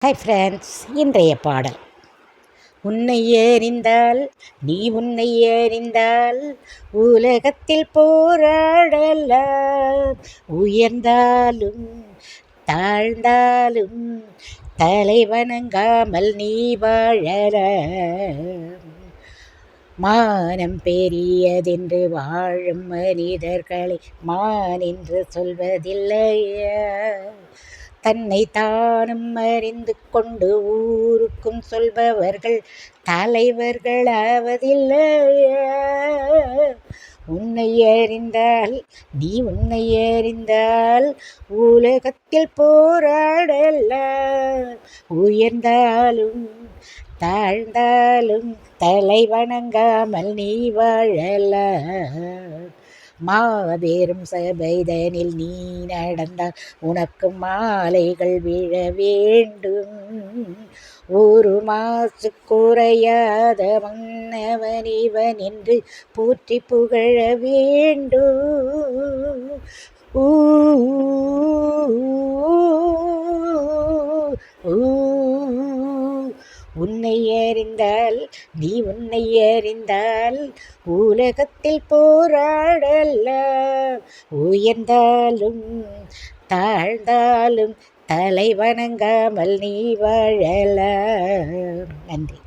Hi friends, இன்றைய பாடல். உன்னை ஏறிந்தால் நீ உன்னை ஏறிந்தால் உலகத்தில் போராடலாம். உயர்ந்தாலும் தாழ்ந்தாலும் தலை வணங்காமல் நீ வாழலாம். மானம் பெரியதென்று வாழும் மனிதர்களை மான் என்று சொல்வதில்லையா? தன்னை தானும் அறிந்து கொண்டு ஊருக்கும் சொல்பவர்கள் தலைவர்களாவதில்லையா? உன்னை அறிந்தால் நீ உன்னை அறிந்தால் உலகத்தில் போராடலாம். உயர்ந்தாலும் தாழ்ந்தாலும் தலை வணங்காமல் நீ வாழலாம். மாபெரும் சபைதனில் நீ நடந்தால் உனக்கு மாலைகள் விழ வேண்டும். ஒரு மாசு குறையாத மன்னவன் இவன் என்று போற்றி புகழ வேண்டும். உன்னை அறிந்தால் நீ உன்னை அறிந்தால் உலகத்தில் போராடலாம். உயர்ந்தாலும் தாழ்ந்தாலும் தலை வணங்காமல் நீ வாழலாம். நன்றி.